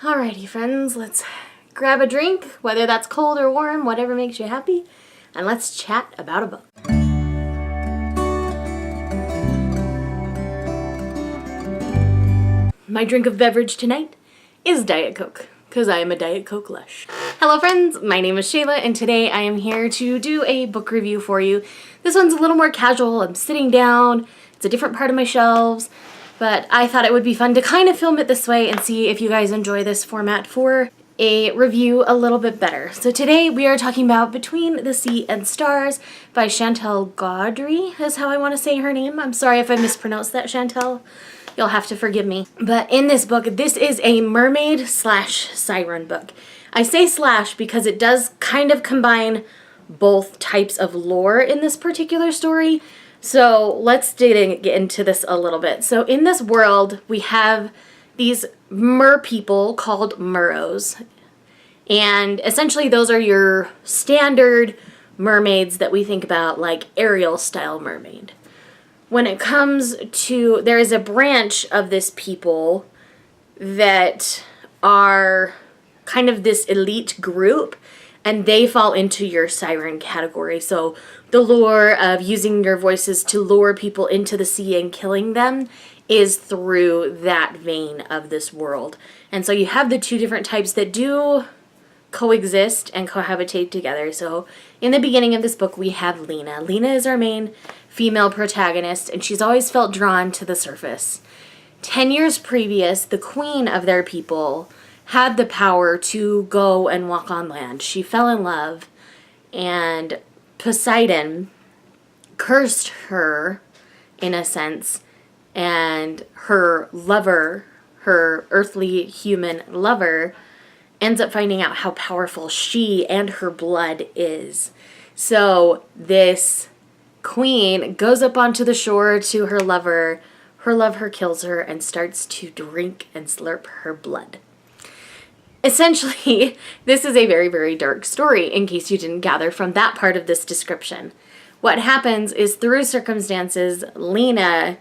Alrighty, friends, let's grab a drink, whether that's cold or warm, whatever makes you happy, and let's chat about a book. My drink of beverage tonight is Diet Coke, because I am a Diet Coke lush. Hello friends, my name is Shayla, and today I am here to do a book review for you. This one's a little more casual. I'm sitting down, it's a different part of my shelves, but I thought it would be fun to kind of film it this way and see if you guys enjoy this format for a review a little bit better. So today we are talking about Between the Sea and Stars by Chantal Gaudry, is how I want to say her name. I'm sorry if I mispronounced that, Chantal. You'll have to forgive me. But in this book, this is a mermaid slash siren book. I say slash because it does kind of combine both types of lore in this particular story. So let's get into this a little bit. So in this world, we have these mer people called merrows. And essentially those are your standard mermaids that we think about, like Ariel style mermaid. When it comes to, there is a branch of this people that are kind of this elite group, and they fall into your siren category. So the lure of using your voices to lure people into the sea and killing them is through that vein of this world. And so you have the two different types that do coexist and cohabitate together. So in the beginning of this book, we have Lena. Lena is our main female protagonist, and she's always felt drawn to the surface. 10 years previous, the queen of their people had the power to go and walk on land. She fell in love, and Poseidon cursed her, in a sense, and her lover, her earthly human lover, ends up finding out how powerful she and her blood is. So this queen goes up onto the shore to her lover. Her lover kills her and starts to drink and slurp her blood. Essentially, this is a very, very dark story, in case you didn't gather from that part of this description. What happens is, through circumstances, Lena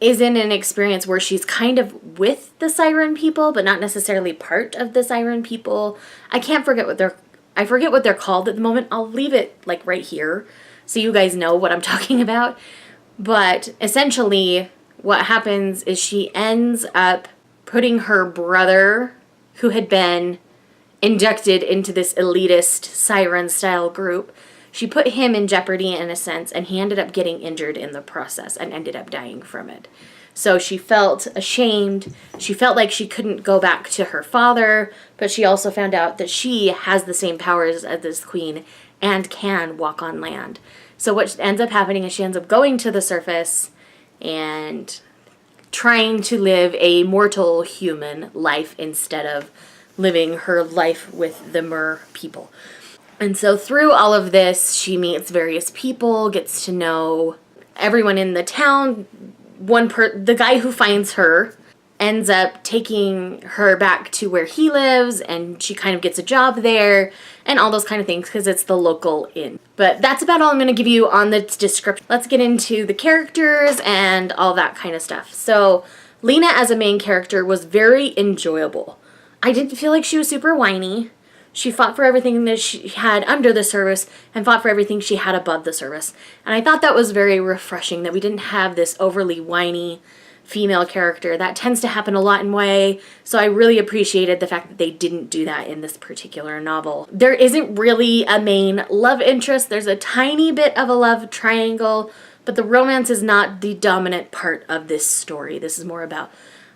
is in an experience where she's kind of with the siren people, but not necessarily part of the siren people. I forget what they're called at the moment. I'll leave it like right here so you guys know what I'm talking about. But essentially what happens is she ends up putting her brother, who had been inducted into this elitist siren style group, she put him in jeopardy in a sense, and he ended up getting injured in the process and ended up dying from it. So she felt ashamed. She felt like she couldn't go back to her father, but she also found out that she has the same powers as this queen and can walk on land. So what ends up happening is she ends up going to the surface and trying to live a mortal human life instead of living her life with the mer people. And so through all of this, she meets various people, gets to know everyone in the town. The guy who finds her ends up taking her back to where he lives, and she kind of gets a job there and all those kind of things because it's the local inn. But that's about all I'm going to give you on the description. Let's get into the characters and all that kind of stuff. So Lena as a main character was very enjoyable. I didn't feel like she was super whiny. She fought for everything that she had under the service and fought for everything she had above the service. And I thought that was very refreshing, that we didn't have this overly whiny female character. That tends to happen a lot in YA, so I really appreciated the fact that they didn't do that in this particular novel. There isn't really a main love interest. There's a tiny bit of a love triangle, but the romance is not the dominant part of this story. This is more about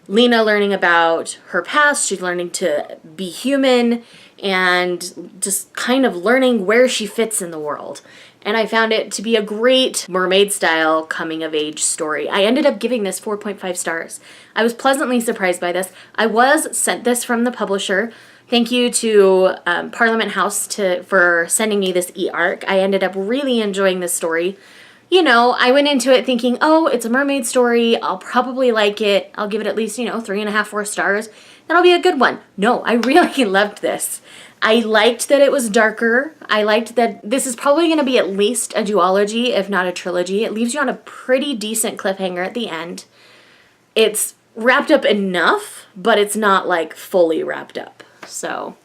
Lena learning about her past. She's learning to be human and just kind of learning where she fits in the world. And I found it to be a great mermaid-style coming-of-age story. I ended up giving this 4.5 stars. I was pleasantly surprised by this. I was sent this from the publisher. Thank you to Parliament House for sending me this e-arc. I ended up really enjoying this story. You know, I went into it thinking, oh, it's a mermaid story. I'll probably like it. I'll give it at least, 3.5, 4 stars. That'll be a good one. No, I really loved this. I liked that it was darker. I liked that this is probably going to be at least a duology, if not a trilogy. It leaves you on a pretty decent cliffhanger at the end. It's wrapped up enough, but it's not like fully wrapped up. So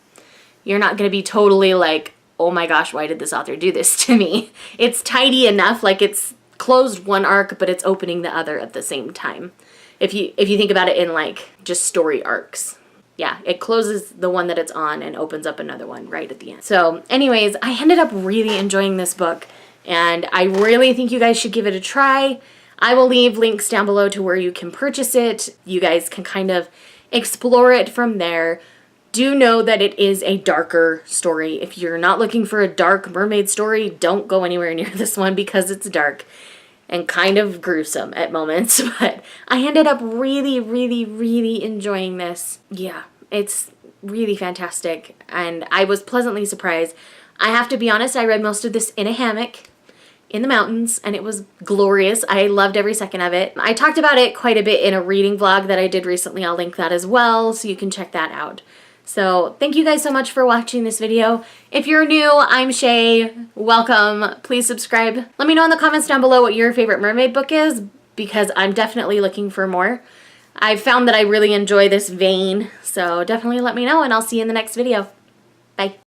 you're not going to be totally like, oh my gosh, why did this author do this to me? It's tidy enough, like it's closed one arc, but it's opening the other at the same time. If you think about it in like just story arcs. Yeah, it closes the one that it's on and opens up another one right at the end. So anyways, I ended up really enjoying this book, and I really think you guys should give it a try. I will leave links down below to where you can purchase it. You guys can kind of explore it from there. Do know that it is a darker story. If you're not looking for a dark mermaid story, don't go anywhere near this one because it's dark and kind of gruesome at moments. But I ended up really, really, really enjoying this. Yeah, it's really fantastic, and I was pleasantly surprised. I have to be honest, I read most of this in a hammock in the mountains, and it was glorious. I loved every second of it. I talked about it quite a bit in a reading vlog that I did recently. I'll link that as well, so you can check that out. So thank you guys so much for watching this video. If you're new, I'm Shay. Welcome. Please subscribe. Let me know in the comments down below what your favorite mermaid book is, because I'm definitely looking for more. I've found that I really enjoy this vein, so definitely let me know, and I'll see you in the next video. Bye.